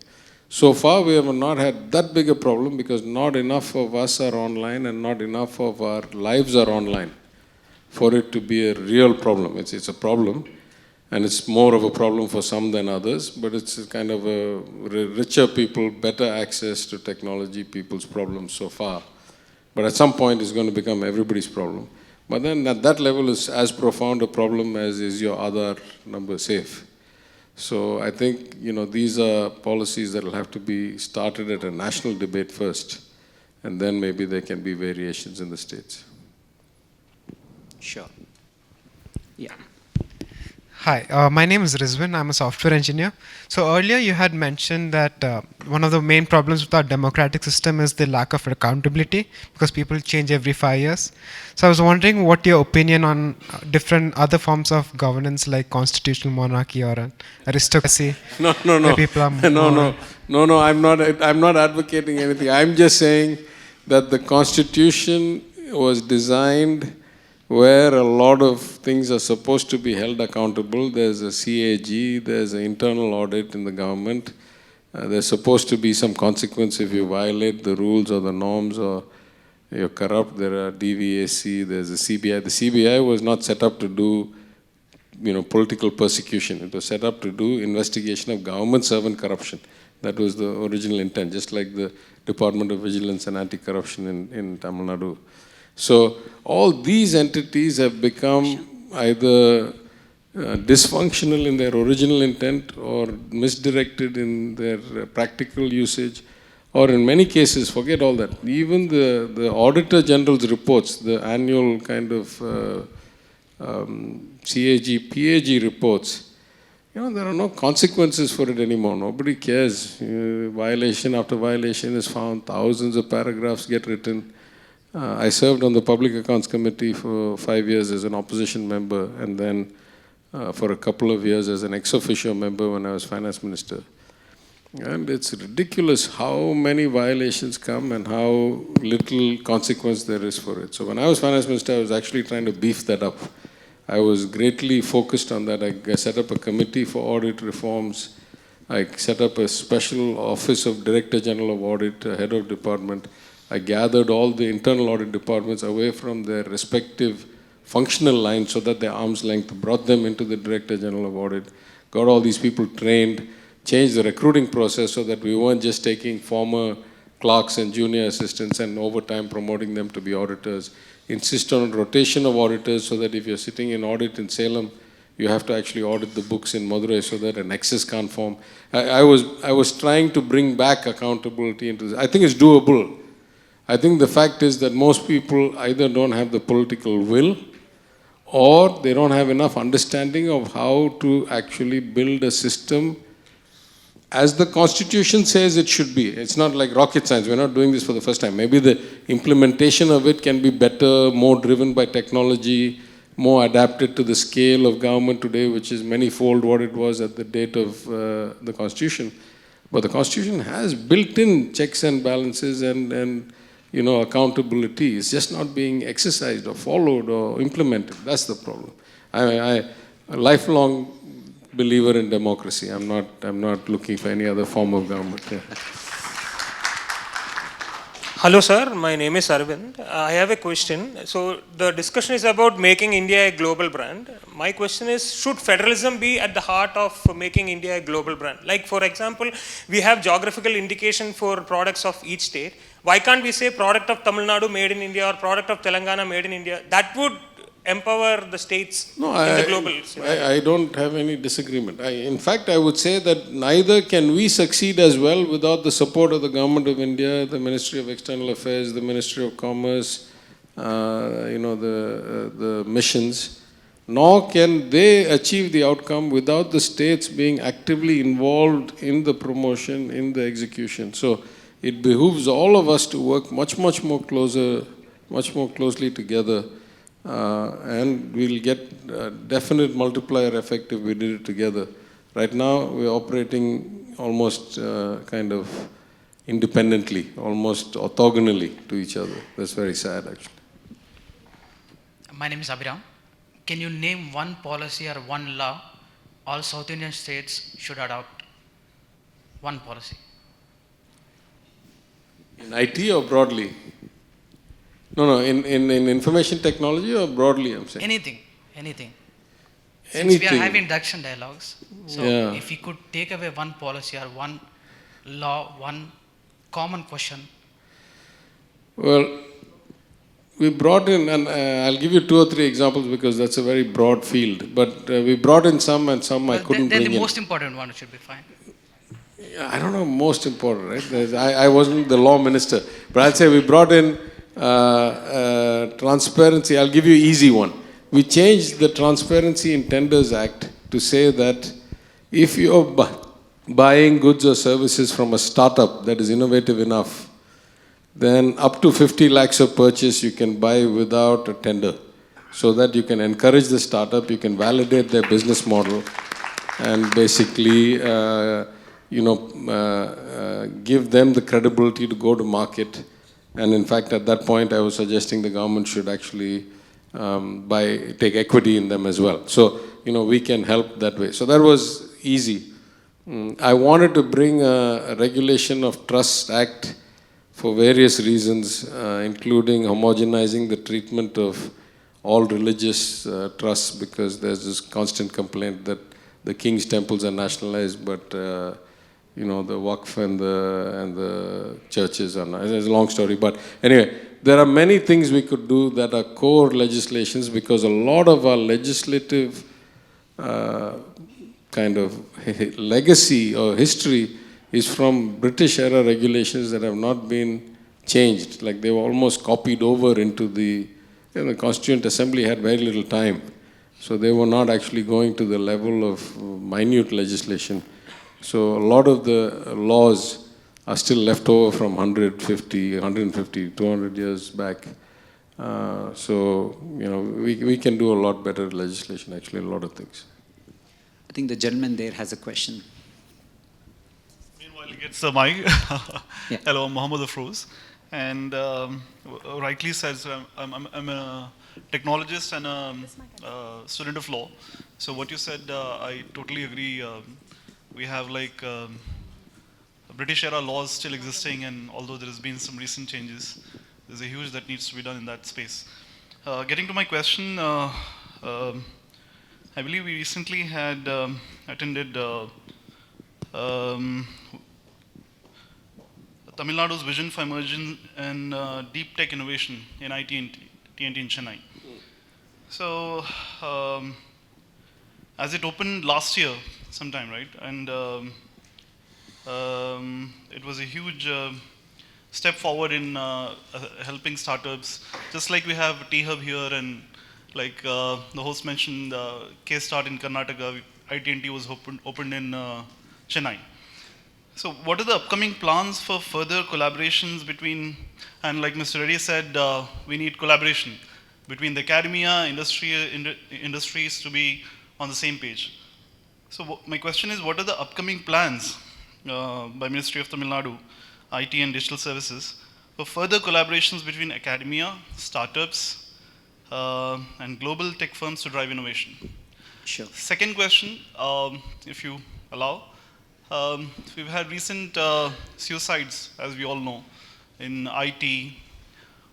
So far, we have not had that big a problem because not enough of us are online and not enough of our lives are online for it to be a real problem. It's a problem, and it's more of a problem for some than others, but it's a kind of a richer people, better access to technology, people's problems so far. But at some point, it's going to become everybody's problem. But then at that level is as profound a problem as is your Aadhaar number safe. So I think, these are policies that will have to be started at a national debate first, and then maybe there can be variations in the states. Sure. Yeah. Hi, my name is Rizwan. I'm a software engineer. So earlier you had mentioned that one of the main problems with our democratic system is the lack of accountability because people change every 5 years. So I was wondering what your opinion on different other forms of governance like constitutional monarchy or an aristocracy. No. Where people are No, I'm not advocating anything. I'm just saying that the Constitution was designed where a lot of things are supposed to be held accountable. There's a CAG, there's an internal audit in the government. There's supposed to be some consequence if you violate the rules or the norms or you're corrupt. There are DVAC, there's a CBI. The CBI was not set up to do political persecution. It was set up to do investigation of government servant corruption. That was the original intent, just like the Department of Vigilance and Anti-Corruption in Tamil Nadu. So all these entities have become either dysfunctional in their original intent or misdirected in their practical usage, or in many cases, forget all that. Even the Auditor General's reports, the annual kind of CAG, PAG reports, there are no consequences for it anymore. Nobody cares. Violation after violation is found. Thousands of paragraphs get written. I served on the Public Accounts Committee for 5 years as an opposition member, and then for a couple of years as an ex officio member when I was finance minister. And it's ridiculous how many violations come and how little consequence there is for it. So when I was finance minister, I was actually trying to beef that up. I was greatly focused on that. I set up a committee for audit reforms. I set up a special office of Director General of Audit, head of department. I gathered all the internal audit departments away from their respective functional lines so that their arm's length, brought them into the Director General of Audit, got all these people trained, changed the recruiting process so that we weren't just taking former clerks and junior assistants and over time promoting them to be auditors. Insist on rotation of auditors so that if you're sitting in audit in Salem, you have to actually audit the books in Madurai so that an excess can't form. I was trying to bring back accountability into this. I think it's doable. I think the fact is that most people either don't have the political will or they don't have enough understanding of how to actually build a system as the Constitution says it should be. It's not like rocket science. We're not doing this for the first time. Maybe the implementation of it can be better, more driven by technology, more adapted to the scale of government today, which is many-fold what it was at the date of the Constitution. But the Constitution has built-in checks and balances and accountability. It's just not being exercised or followed or implemented. That's the problem. I'm a lifelong believer in democracy. I'm not looking for any other form of government. Yeah. Hello sir, my name is Arvind. I have a question. So the discussion is about making India a global brand. My question is, should federalism be at the heart of making India a global brand? Like for example, we have geographical indication for products of each state. Why can't we say product of Tamil Nadu made in India or product of Telangana made in India? That would empower the states in the global scenario. I don't have any disagreement. In fact, I would say that neither can we succeed as well without the support of the Government of India, the Ministry of External Affairs, the Ministry of Commerce, the missions. Nor can they achieve the outcome without the states being actively involved in the promotion, in the execution. So it behooves all of us to work much more closely together. And we'll get a definite multiplier effect if we did it together. Right now, we're operating almost kind of independently, almost orthogonally to each other. That's very sad, actually. My name is Abhiram. Can you name one policy or one law all South Indian states should adopt? One policy. In IT or broadly? No, in information technology or broadly, I'm saying? Anything. Since we are having Dakshin Dialogues, so if we could take away one policy or one law, one common question. Well, we brought in, and I'll give you 2 or 3 examples because that's a very broad field, but we brought in some and some I couldn't then bring the in. most important one should be fine. I don't know, most important, right? I wasn't the law minister, but I'll say we brought in transparency. I'll give you an easy one. We changed the Transparency in Tenders Act to say that if you're buying goods or services from a startup that is innovative enough, then up to 50 lakhs of purchase you can buy without a tender, so that you can encourage the startup, you can validate their business model, and basically give them the credibility to go to market. And in fact, at that point, I was suggesting the government should actually take equity in them as well. So, we can help that way. So that was easy. I wanted to bring a regulation of Trust Act for various reasons, including homogenizing the treatment of all religious trusts, because there's this constant complaint that the king's temples are nationalized, but the Waqf and the churches are not. It's a long story, but anyway, there are many things we could do that are core legislations, because a lot of our legislative kind of legacy or history is from British era regulations that have not been changed. Like they were almost copied over into the Constituent Assembly had very little time. So they were not actually going to the level of minute legislation. So a lot of the laws are still left over from 150, 200 years back. We can do a lot better legislation, actually, a lot of things. I think the gentleman there has a question. Meanwhile, he gets the mic. Yeah. Hello, I'm Mohammed Afroz. And rightly says, I'm a technologist and a student of law. So what you said, I totally agree. We have British era laws still existing, and although there has been some recent changes, there's a huge that needs to be done in that space. Getting to my question, I believe we recently had attended Tamil Nadu's vision for emerging and deep tech innovation in IT and TNT in Chennai. So, as it opened last year sometime, right? And it was a huge step forward in helping startups. Just like we have T-Hub here, and like the host mentioned, K-Start in Karnataka, IT&T was opened in Chennai. So what are the upcoming plans for further collaborations between, and like Mr. Reddy said, we need collaboration between the academia, industries to be on the same page. So my question is, what are the upcoming plans by Ministry of Tamil Nadu, IT and Digital Services, for further collaborations between academia, startups, and global tech firms to drive innovation? Sure. Second question, if you allow. We've had recent suicides, as we all know, in IT.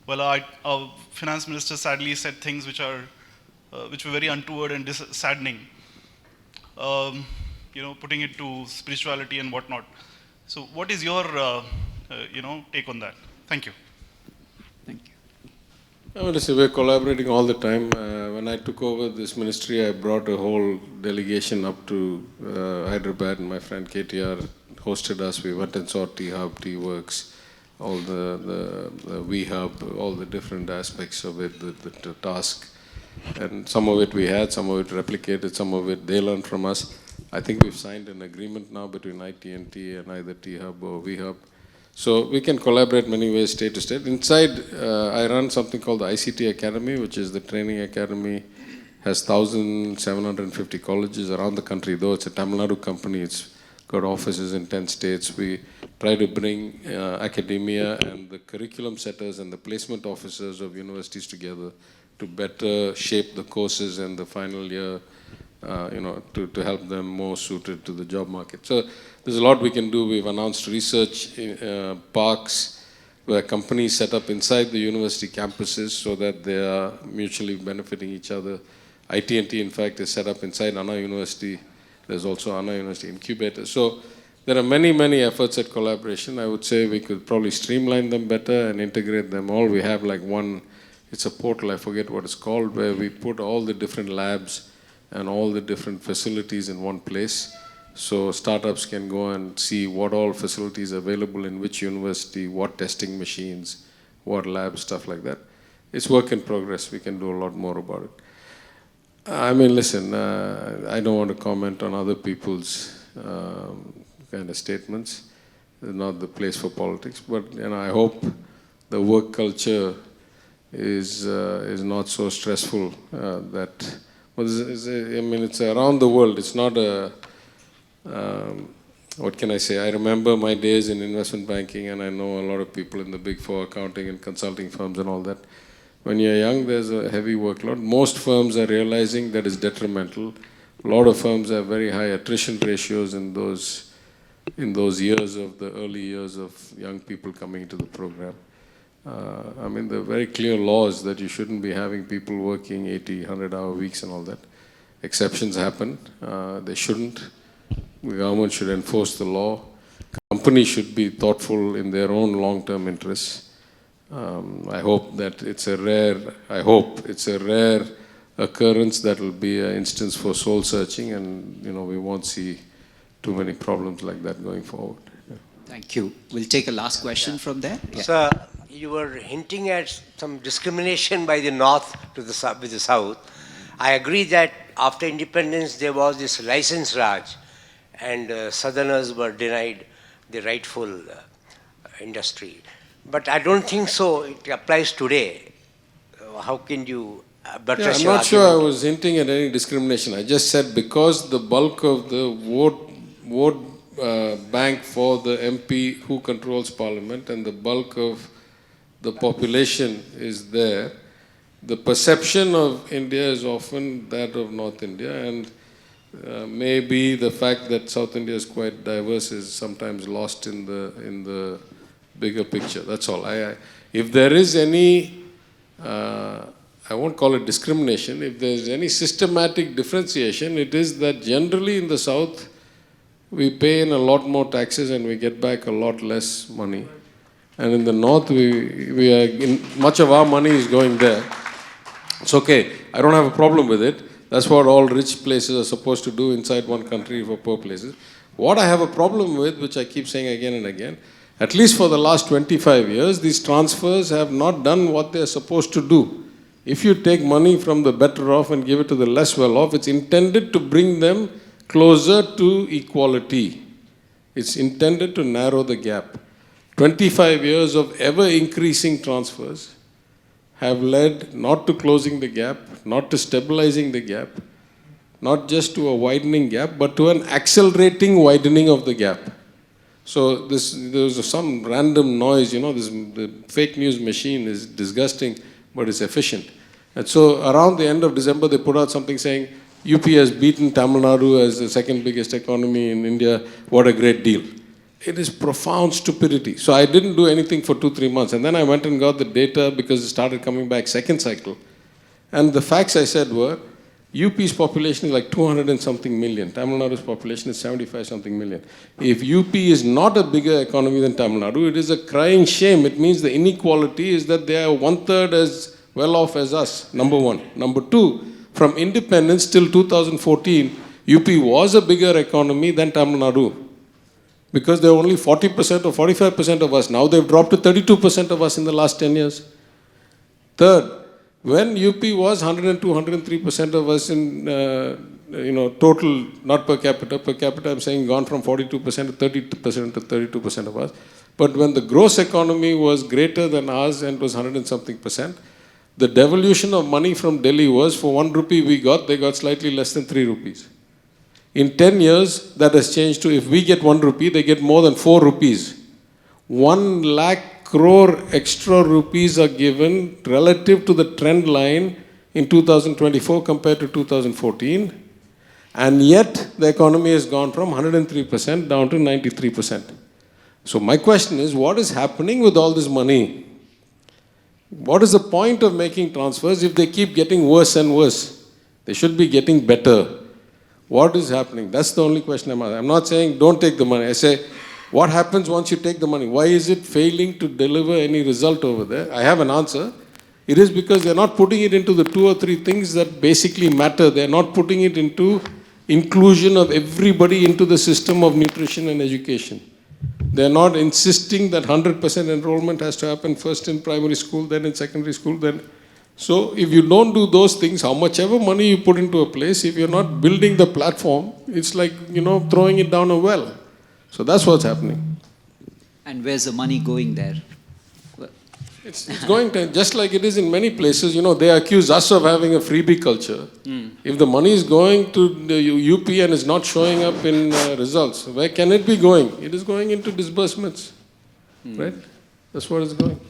Well, our finance minister sadly said things which were very untoward and saddening. Putting it to spirituality and whatnot. So, what is your take on that? Thank you. Thank you. I want to say we're collaborating all the time. When I took over this ministry, I brought a whole delegation up to Hyderabad, and my friend PTR hosted us. We went and saw T-Hub, T-Works, all the V-Hub, all the different aspects of it, the task. And some of it we had, some of it replicated, some of it they learned from us. I think we've signed an agreement now between IT&T and either T-Hub or V-Hub. So we can collaborate many ways, state to state. Inside, I run something called the ICT Academy, which is the training academy, has 1,750 colleges around the country. Though it's a Tamil Nadu company, it's got offices in 10 states. We try to bring academia and the curriculum setters and the placement officers of universities together to better shape the courses and the final year, to help them more suited to the job market. So there's a lot we can do. We've announced research parks where companies set up inside the university campuses so that they are mutually benefiting each other. IT&T, in fact, is set up inside Anna University. There's also Anna University incubator. So there are many, many efforts at collaboration. I would say we could probably streamline them better and integrate them all. We have like one it's a portal, I forget what it's called, where we put all the different labs and all the different facilities in one place. So startups can go and see what all facilities are available in which university, what testing machines, what labs, stuff like that. It's work in progress. We can do a lot more about it. I mean, listen, I don't want to comment on other people's kind of statements. It's not the place for politics, but I hope the work culture is not so stressful that. Well, I mean, it's around the world. It's not a. What can I say? I remember my days in investment banking, and I know a lot of people in the big four accounting and consulting firms and all that. When you're young, there's a heavy workload. Most firms are realizing that it's detrimental. A lot of firms have very high attrition ratios in those years of the early years of young people coming into the program. I mean, there are very clear laws that you shouldn't be having people working 80, 100-hour weeks and all that. Exceptions happen. They shouldn't. The government should enforce the law. Companies should be thoughtful in their own long-term interests. I hope that it's a rare occurrence that will be an instance for soul searching, and we won't see too many problems like that going forward. Yeah. Thank you. We'll take a last question from there. Yeah. Sir, you were hinting at some discrimination by the north to the south, with the south. I agree that after independence there was this license Raj, and southerners were denied the rightful industry. But I don't think so it applies today. How can you buttress your I'm not sure I argument? was hinting at any discrimination. I just said because the bulk of the vote bank for the MP who controls parliament and the bulk of the population is there, the perception of India is often that of North India, and maybe the fact that South India is quite diverse is sometimes lost in the bigger picture. That's all. If there is any, I won't call it discrimination, if there is any systematic differentiation, it is that generally in the South, we pay in a lot more taxes and we get back a lot less money. And in the North, much of our money is going there. It's okay. I don't have a problem with it. That's what all rich places are supposed to do inside one country for poor places. What I have a problem with, which I keep saying again and again, at least for the last 25 years, these transfers have not done what they're supposed to do. If you take money from the better off and give it to the less well off, it's intended to bring them closer to equality. It's intended to narrow the gap. 25 years of ever increasing transfers have led not to closing the gap, not to stabilizing the gap, not just to a widening gap, but to an accelerating widening of the gap. So there's some random noise, the fake news machine is disgusting, but it's efficient. And so around the end of December, they put out something saying, UP has beaten Tamil Nadu as the second biggest economy in India. What a great deal. It is profound stupidity. So I didn't do anything for 2-3 months. And then I went and got the data because it started coming back second cycle. And the facts I said were, UP's population is like 200 and something million. Tamil Nadu's population is 75 something million. If UP is not a bigger economy than Tamil Nadu, it is a crying shame. It means the inequality is that they are 1/3 as well off as us, number one. Number two, from independence till 2014, UP was a bigger economy than Tamil Nadu. Because there were only 40% or 45% of us. Now they've dropped to 32% of us in the last 10 years. Third, when UP was 102, 103% of us in, total, not per capita I'm saying gone from 42% to 30% to 32% of us. But when the gross economy was greater than ours and was 100 and something percent, the devolution of money from Delhi was for 1 rupee they got slightly less than 3 rupees. In 10 years, that has changed to if we get 1 rupee, they get more than 4 rupees. 1 lakh crore extra rupees are given relative to the trend line in 2024 compared to 2014. And yet, the economy has gone from 103% down to 93%. So my question is, what is happening with all this money? What is the point of making transfers if they keep getting worse and worse? They should be getting better. What is happening? That's the only question I'm asking. I'm not saying don't take the money. I say, what happens once you take the money? Why is it failing to deliver any result over there? I have an answer. It is because they're not putting it into the 2 or 3 things that basically matter. They're not putting it into inclusion of everybody into the system of nutrition and education. They're not insisting that 100% enrollment has to happen first in primary school, then in secondary school, then. So if you don't do those things, how much ever money you put into a place, if you're not building the platform, it's like, throwing it down a well. So that's what's happening. And where's the money going there? It's going to, just like it is in many places, they accuse us of having a freebie culture. If the money is going to the UP and is not showing up in results, where can it be going? It is going into disbursements, right? That's where it's going.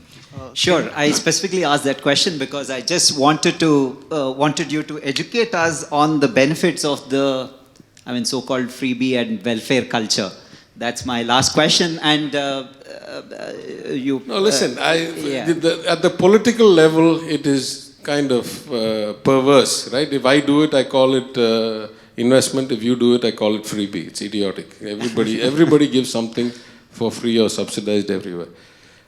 Sure, I specifically asked that question because I just wanted you to educate us on the benefits of the, so-called freebie and welfare culture. That's my last question, and you... No, listen, yeah. At the political level, it is kind of perverse, right? If I do it, I call it investment. If you do it, I call it freebie. It's idiotic. Everybody gives something for free or subsidized everywhere.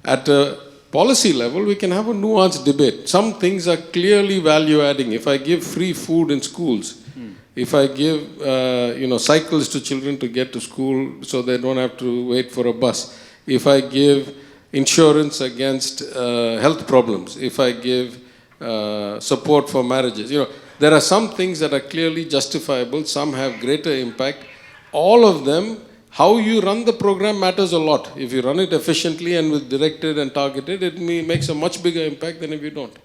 At a policy level, we can have a nuanced debate. Some things are clearly value-adding. If I give free food in schools, if I give, cycles to children to get to school so they don't have to wait for a bus, if I give insurance against health problems, if I give support for marriages, there are some things that are clearly justifiable, some have greater impact. All of them, how you run the program matters a lot. If you run it efficiently and with directed and targeted, it makes a much bigger impact than if you don't.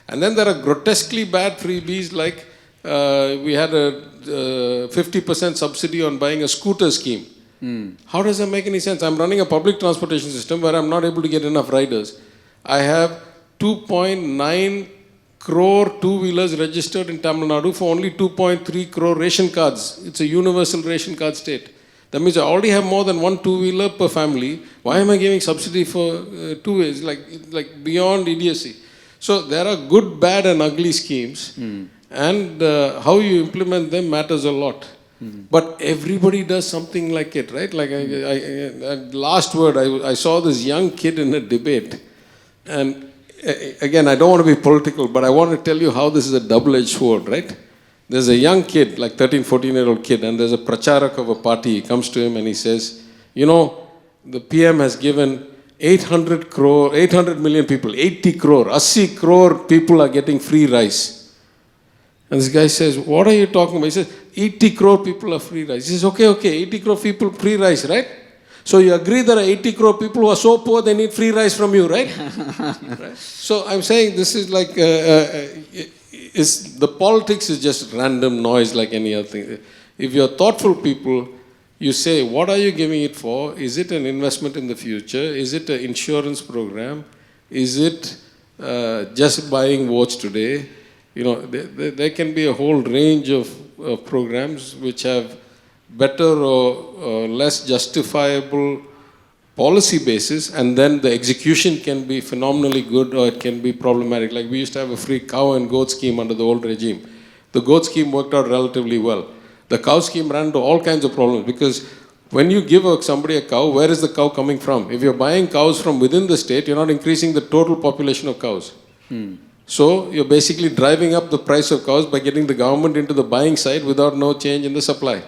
And then there are grotesquely bad freebies like we had a 50% subsidy on buying a scooter scheme. How does that make any sense? I'm running a public transportation system where I'm not able to get enough riders. I have 2.9 crore two-wheelers registered in Tamil Nadu for only 2.3 crore ration cards. It's a universal ration card state. That means I already have more than one two-wheeler per family. Why am I giving subsidy for two ways? Like beyond idiocy. So there are good, bad and ugly schemes. And how you implement them matters a lot. But everybody does something like it, right? Like last word, I saw this young kid in a debate. And again, I don't want to be political, but I want to tell you how this is a double-edged sword, right? There's a young kid, like 13, 14-year-old kid, and there's a pracharak of a party. He comes to him and he says, the PM has given 800 million people, 80 crore, 80 crore people are getting free rice. And this guy says, what are you talking about? He says, 80 crore people are free rice. He says, okay, 80 crore people free rice, right? So you agree there are 80 crore people who are so poor they need free rice from you, right? Right? So I'm saying this is like, the politics is just random noise like any other thing. If you're thoughtful people, you say, what are you giving it for? Is it an investment in the future? Is it an insurance program? Is it just buying votes today? There can be a whole range of programs which have better or less justifiable policy basis, and then the execution can be phenomenally good or it can be problematic. Like we used to have a free cow and goat scheme under the old regime. The goat scheme worked out relatively well. The cow scheme ran into all kinds of problems because when you give somebody a cow, where is the cow coming from? If you're buying cows from within the state, you're not increasing the total population of cows. So you're basically driving up the price of cows by getting the government into the buying side without no change in the supply.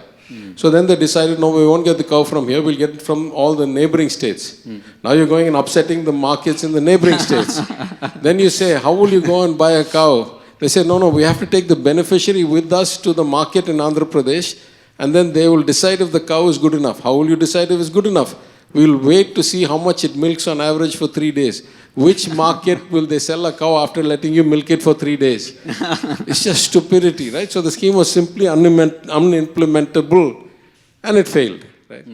So then they decided, no, we won't get the cow from here, we'll get it from all the neighboring states. Now you're going and upsetting the markets in the neighboring states. Then you say, how will you go and buy a cow? They say, no, we have to take the beneficiary with us to the market in Andhra Pradesh, and then they will decide if the cow is good enough. How will you decide if it's good enough? We'll wait to see how much it milks on average for 3 days. Which market will they sell a cow after letting you milk it for 3 days? It's just stupidity, right? So the scheme was simply unimplementable and it failed, right?